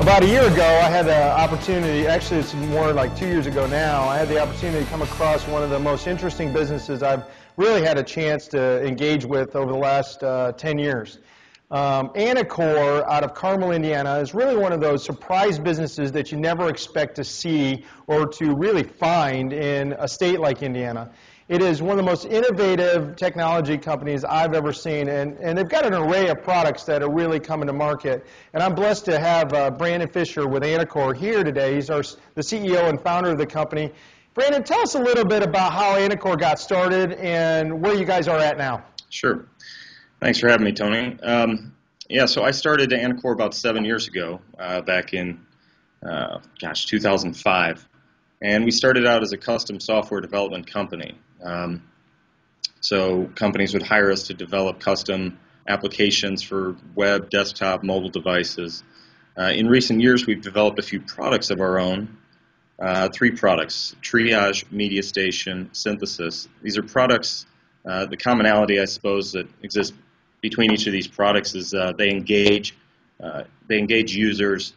About a year ago, I had the opportunity, actually it's more like 2 years ago now, I had the opportunity to come across one of the most interesting businesses I've really had a chance to engage with over the last 10 years. Anacor out of Carmel, Indiana is really one of those surprise businesses that you never expect to see or to really find in a state like Indiana. It is one of the most innovative technology companies I've ever seen, and they've got an array of products that are really coming to market. And I'm blessed to have Brandon Fischer with Anacor here today. He's the CEO and founder of the company. Brandon, tell us a little bit about how Anacor got started and where you guys are at now. Sure. Thanks for having me, Tony. So I started Anacor about 7 years ago, back in, 2005. And we started out as a custom software development company. So companies would hire us to develop custom applications for web, desktop, mobile devices. In recent years, we've developed a few products of our own. 3 products: Triage, Media Station, Synthesis. These are products, the commonality, I suppose, that exists between each of these products is they engage users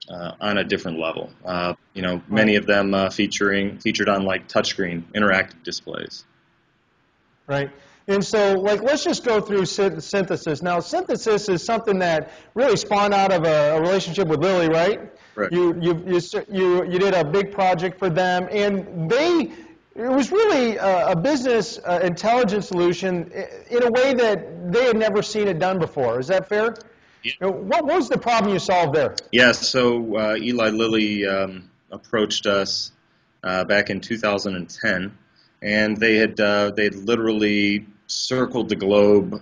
on a different level. Many of them featured on like touchscreen interactive displays. Right. And so, let's just go through Synthesis. Now, Synthesis is something that really spawned out of a relationship with Lilly, right? Right. You did a big project for them, and it was really a business intelligence solution in a way that they had never seen it done before. Is that fair? Yeah. What was the problem you solved there? Yeah, so Eli Lilly approached us back in 2010, and they had literally circled the globe.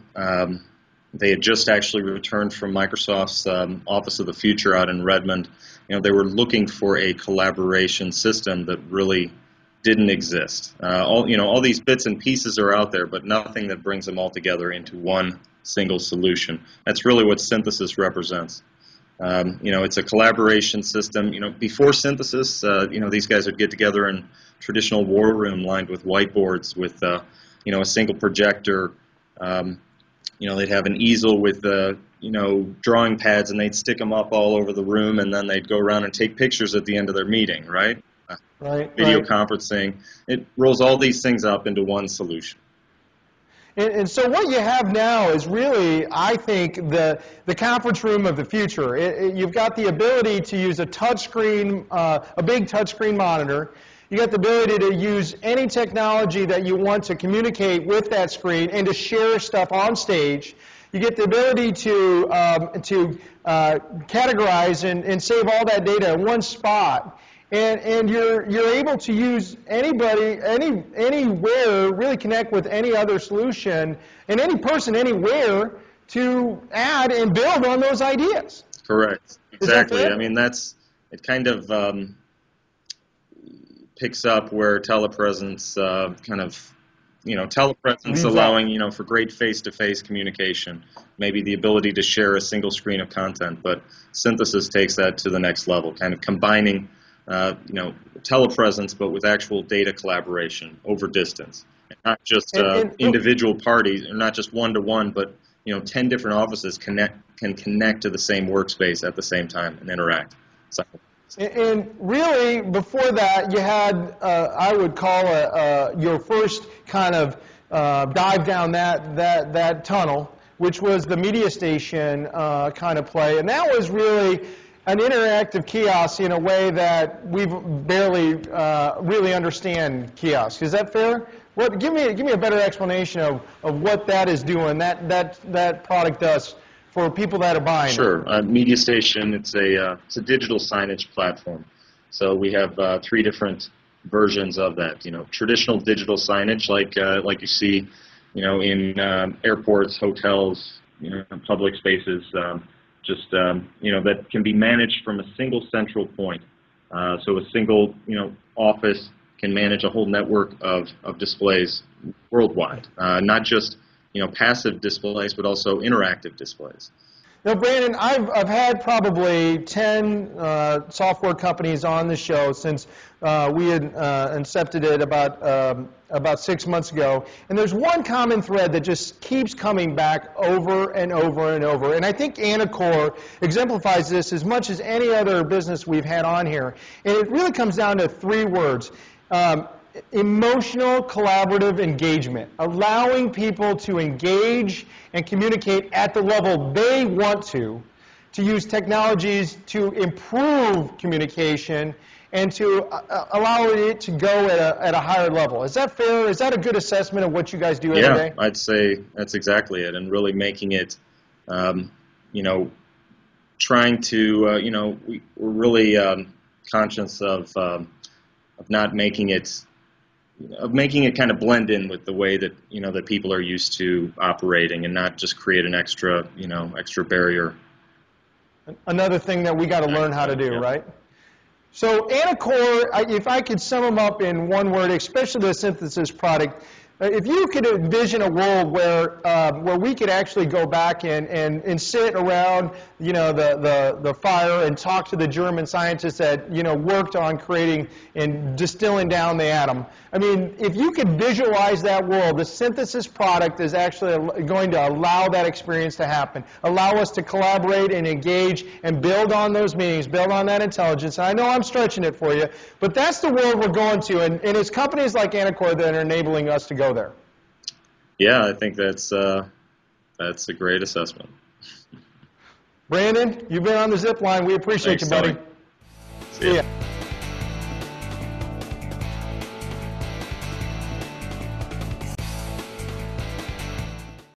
They had just actually returned from Microsoft's Office of the Future out in Redmond. They were looking for a collaboration system that really didn't exist. All these bits and pieces are out there, but nothing that brings them all together into one single solution. That's really what Synthesis represents. It's a collaboration system. Before Synthesis, these guys would get together in traditional war room lined with whiteboards with, a single projector. They'd have an easel with, drawing pads, and they'd stick them up all over the room, and then they'd go around and take pictures at the end of their meeting, right? Video conferencing. It rolls all these things up into one solution. And so what you have now is really, I think, the conference room of the future. You've got the ability to use a touchscreen, a big touchscreen monitor. You got the ability to use any technology that you want to communicate with that screen and to share stuff on stage. You get the ability to categorize and save all that data in one spot. And you're able to use anywhere, really connect with any other solution, and any person anywhere to add and build on those ideas. Correct. Exactly. I mean, it kind of picks up where telepresence telepresence allowing, for great face-to-face communication, maybe the ability to share a single screen of content, but Synthesis takes that to the next level, kind of combining telepresence, but with actual data collaboration over distance. Not just individual parties, or not just one-to-one, but 10 different offices can connect to the same workspace at the same time and interact. And really, before that, you had, I would call your first kind of dive down that tunnel, which was the Media Station kind of play, and that was really an interactive kiosk in a way that we barely really understand kiosks. Is that fair? Give me a better explanation of what that is doing, that product does for people that are buying. Sure. Media Station, it's a digital signage platform. So we have 3 different versions of that. Traditional digital signage, like you see, in airports, hotels, public spaces. That can be managed from a single central point. So a single, office can manage a whole network of displays worldwide, not just, passive displays, but also interactive displays. Now, Brandon, I've had probably 10 software companies on the show since we had incepted it about 6 months ago, and there's one common thread that just keeps coming back over and over and over, and I think Anacor exemplifies this as much as any other business we've had on here, and it really comes down to 3 words. Emotional collaborative engagement, allowing people to engage and communicate at the level they want to use technologies to improve communication and to allow it to go at a higher level. Is that fair? Is that a good assessment of what you guys do every day? Yeah, I'd say that's exactly it, and really making it, trying to, we're really conscious of not making it, kind of blend in with the way that that people are used to operating, and not just create an extra barrier. Another thing that we got to learn how to do, Yeah. right? So Anacor, if I could sum them up in one word, especially the synthesis product, if you could envision a world where we could actually go back and sit around the fire and talk to the German scientists that worked on creating and distilling down the atom. I mean, if you could visualize that world, the synthesis product is actually going to allow that experience to happen, allow us to collaborate and engage and build on those meetings, build on that intelligence. And I know I'm stretching it for you, but that's the world we're going to, and it's companies like Anacor that are enabling us to go there. Yeah, I think that's a great assessment. Brandon, you've been on the zip line. We appreciate Thanks, you, buddy. Tony. See ya.